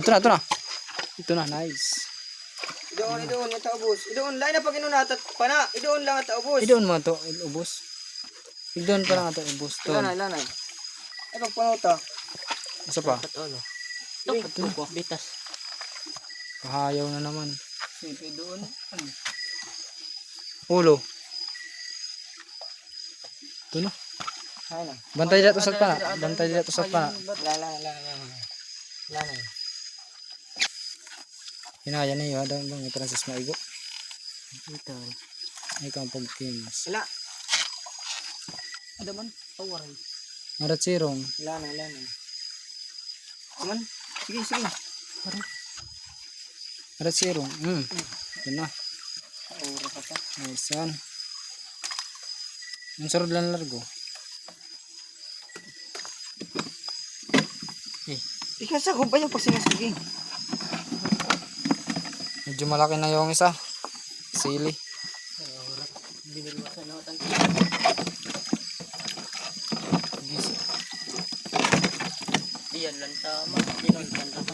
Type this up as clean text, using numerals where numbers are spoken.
Ito na, ito na. Ito na, nice. Idoon, nga taubos. Idoon, lain na pag inunatat pa na. Idoon lang at taubos. Idoon mo ito, ubos. Idoon pa lang ito, ubos to. Ilanay. Ay, pagpanuta. Isa pa. Ito po. Bitas. Kahayaw na naman. Sipi doon. Ulo. Ito na. Ay na. Bantay dito sa pana. Bantay dito sa pana. Lanay. Hinaya na yun. Adang bang Francis Maigo. Ito. Ikaw ang pagkimas. Wala. Ada man. Pawaray. Marat sirong. Lanay. Aman. Sige. Marat sirong. Ito na. Ora ka pa. Nice one. Ang sarod lang largo. Ikasa ko ba yung pagsingasuging? Medyo malaki na yung isa. Sili. Binaliwasan na ako. Iyan lang tama. Iyan lang tama.